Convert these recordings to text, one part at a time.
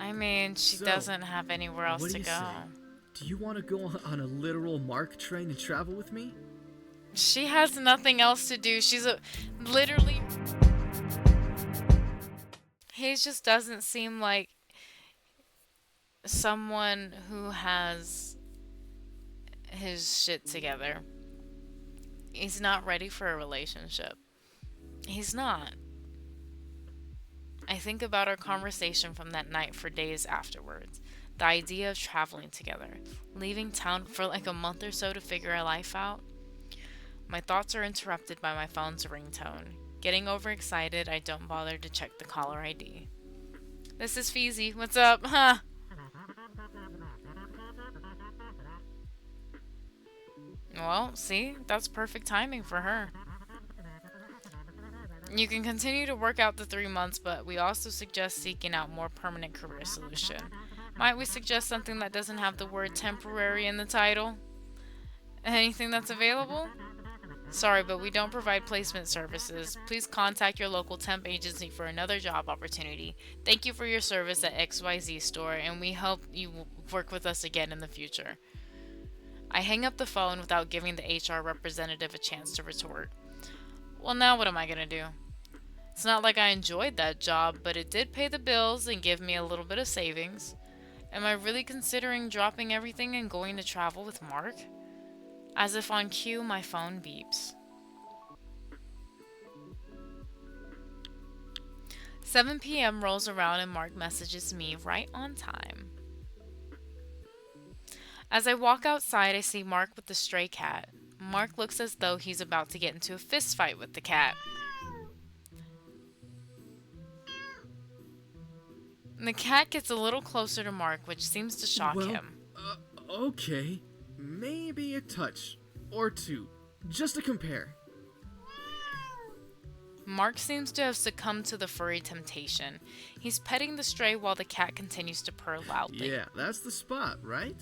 I mean, she So, doesn't have anywhere else what do to you go. say? Do you want to go on a literal Mark train and travel with me? She has nothing else to do. She's a literally. He just doesn't seem like someone who has his shit together. He's not ready for a relationship. He's not. I think about our conversation from that night for days afterwards. The idea of traveling together, leaving town for like a month or so to figure our life out. My thoughts are interrupted by my phone's ringtone. Getting overexcited, I don't bother to check the caller ID. This is Feezy. What's up? Huh? Well, see, that's perfect timing for her. You can continue to work out the 3 months, but we also suggest seeking out more permanent career solution. Might we suggest something that doesn't have the word temporary in the title? Anything that's available? Sorry, but we don't provide placement services. Please contact your local temp agency for another job opportunity. Thank you for your service at XYZ store, and we hope you work with us again in the future. I hang up the phone without giving the HR representative a chance to retort. Well, now what am I gonna do? It's not like I enjoyed that job, but it did pay the bills and give me a little bit of savings. Am I really considering dropping everything and going to travel with Mark? As if on cue, my phone beeps. 7 p.m. rolls around and Mark messages me right on time. As I walk outside, I see Mark with the stray cat. Mark looks as though he's about to get into a fist fight with the cat. The cat gets a little closer to Mark, which seems to shock Well, him. okay. Maybe a touch. Or two. Just to compare. Mark seems to have succumbed to the furry temptation. He's petting the stray while the cat continues to purr loudly. Yeah, that's the spot, right?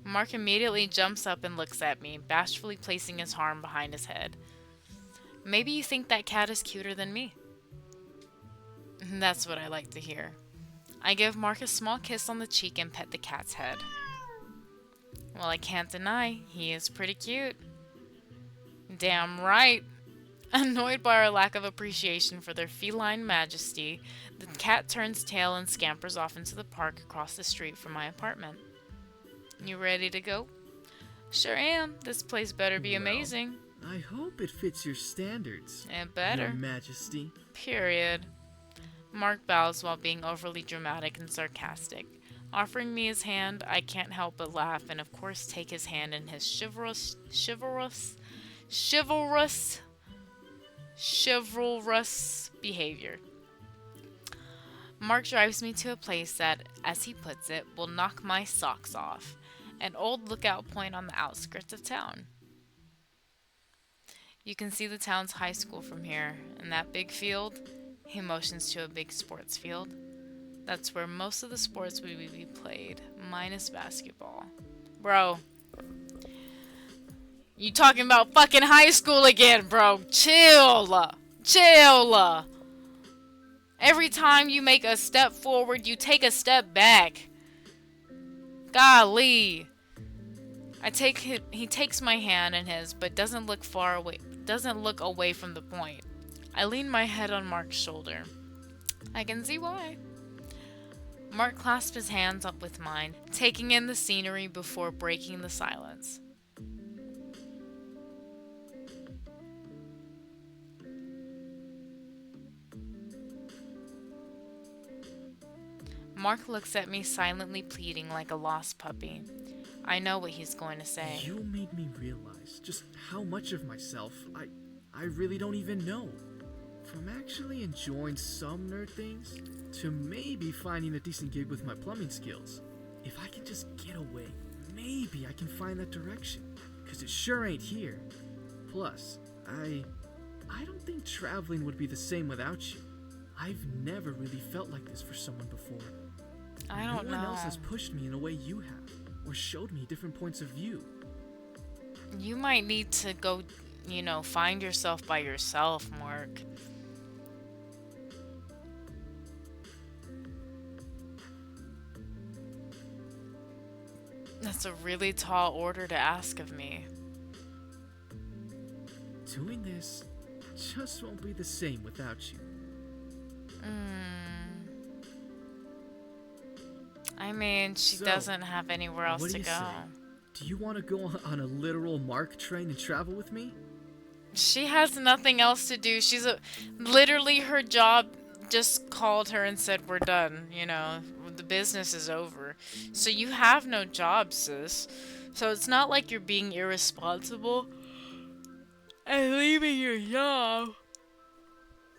Mark immediately jumps up and looks at me, bashfully placing his arm behind his head. Maybe you think that cat is cuter than me. That's what I like to hear. I give Mark a small kiss on the cheek and pet the cat's head. Well, I can't deny, he is pretty cute. Damn right. Annoyed by our lack of appreciation for their feline majesty, the cat turns tail and scampers off into the park across the street from my apartment. You ready to go? Sure am. This place better be amazing. I hope it fits your standards. It better. Your Majesty. Period. Mark bows while being overly dramatic and sarcastic. Offering me his hand, I can't help but laugh and of course take his hand in his chivalrous behavior. Mark drives me to a place that, as he puts it, will knock my socks off. An old lookout point on the outskirts of town. You can see the town's high school from here, and that big field, he motions to a big sports field. That's where most of the sports would be played, minus basketball. Bro, you talking about fucking high school again, bro. Chill. Chill. Every time you make a step forward, you take a step back. Golly. He takes my hand in his, but doesn't look away from the point. I lean my head on Mark's shoulder. I can see why. Mark clasps his hands up with mine, taking in the scenery before breaking the silence. Mark looks at me silently pleading like a lost puppy. I know what he's going to say. You made me realize just how much of myself I really don't even know. From actually enjoying some nerd things to maybe finding a decent gig with my plumbing skills. If I can just get away, maybe I can find that direction. Cause it sure ain't here. Plus, I don't think traveling would be the same without you. I've never really felt like this for someone before. I don't know. No one else has pushed me in a way you have, or showed me different points of view. You might need to go find yourself by yourself, Mark. That's a really tall order to ask of me. Doing this just won't be the same without you. I mean, she So, doesn't have anywhere else what do to you go. say? Do you want to go on a literal Mark train and travel with me? She has nothing else to do. Literally her job just called her and said, we're done, the business is over. So you have no job, sis. So it's not like you're being irresponsible and leaving your job.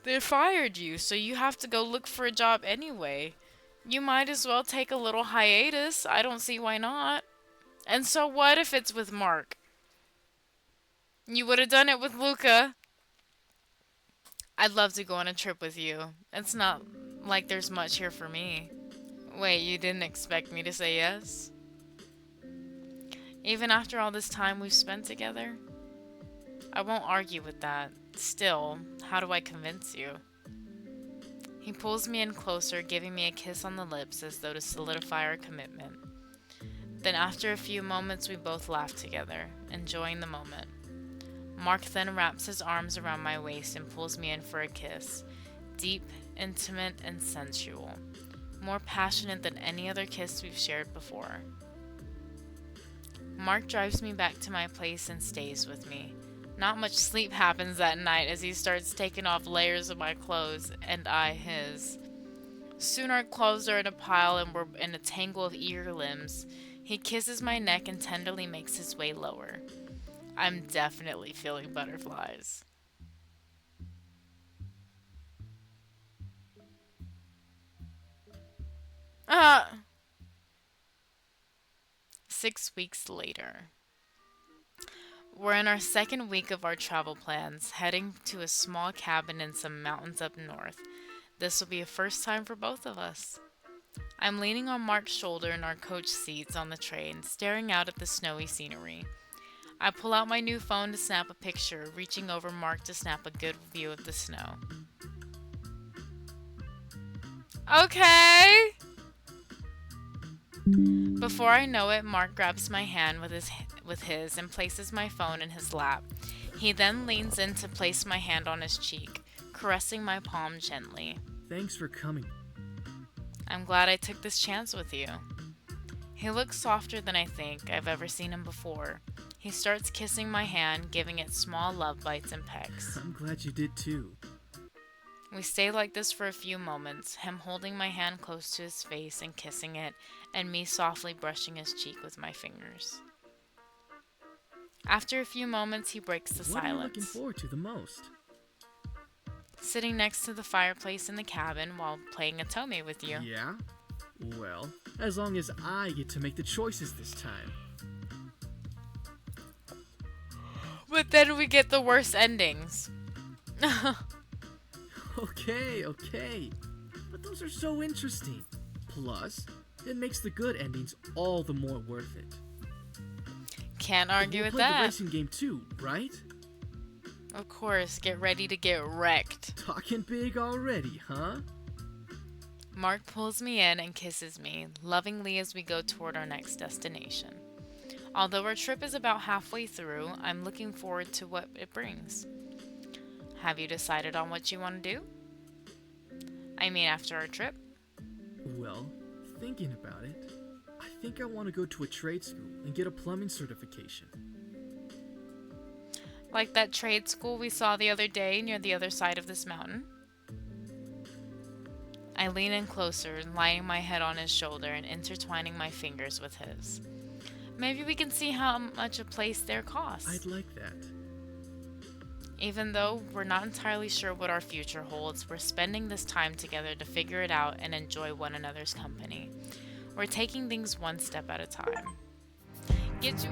They fired you, so you have to go look for a job anyway. You might as well take a little hiatus. I don't see why not. And so what if it's with Mark? You would have done it with Luca. I'd love to go on a trip with you. It's not like there's much here for me. Wait, you didn't expect me to say yes? Even after all this time we've spent together? I won't argue with that. Still, how do I convince you? He pulls me in closer, giving me a kiss on the lips as though to solidify our commitment. Then after a few moments we both laugh together, enjoying the moment. Mark then wraps his arms around my waist and pulls me in for a kiss. Deep, intimate, and sensual. More passionate than any other kiss we've shared before. Mark drives me back to my place and stays with me. Not much sleep happens that night as he starts taking off layers of my clothes, and I his. Soon our clothes are in a pile and we're in a tangle of eager limbs. He kisses my neck and tenderly makes his way lower. I'm definitely feeling butterflies. 6 weeks later. We're in our second week of our travel plans, heading to a small cabin in some mountains up north. This will be a first time for both of us. I'm leaning on Mark's shoulder in our coach seats on the train, staring out at the snowy scenery. I pull out my new phone to snap a picture, reaching over Mark to snap a good view of the snow. Okay! Before I know it, Mark grabs my hand with his and places my phone in his lap. He then leans in to place my hand on his cheek, caressing my palm gently. Thanks for coming. I'm glad I took this chance with you. He looks softer than I think I've ever seen him before. He starts kissing my hand, giving it small love bites and pecks. I'm glad you did too. We stay like this for a few moments, him holding my hand close to his face and kissing it, and me softly brushing his cheek with my fingers. After a few moments, he breaks the silence. What are you looking forward to the most? Sitting next to the fireplace in the cabin while playing Atome with you. Yeah? Well, as long as I get to make the choices this time. But then we get the worst endings. Okay. But those are so interesting. Plus, it makes the good endings all the more worth it. Can't argue with We'll play the that. racing game too, right? Of course, get ready to get wrecked. Talking big already, huh? Mark pulls me in and kisses me, lovingly as we go toward our next destination. Although our trip is about halfway through, I'm looking forward to what it brings. Have you decided on what you want to do? I mean, after our trip? Well, thinking about it, I think I want to go to a trade school and get a plumbing certification. Like that trade school we saw the other day near the other side of this mountain? I lean in closer, laying my head on his shoulder and intertwining my fingers with his. Maybe we can see how much a place there costs. I'd like that. Even though we're not entirely sure what our future holds, we're spending this time together to figure it out and enjoy one another's company. We're taking things one step at a time. Get you...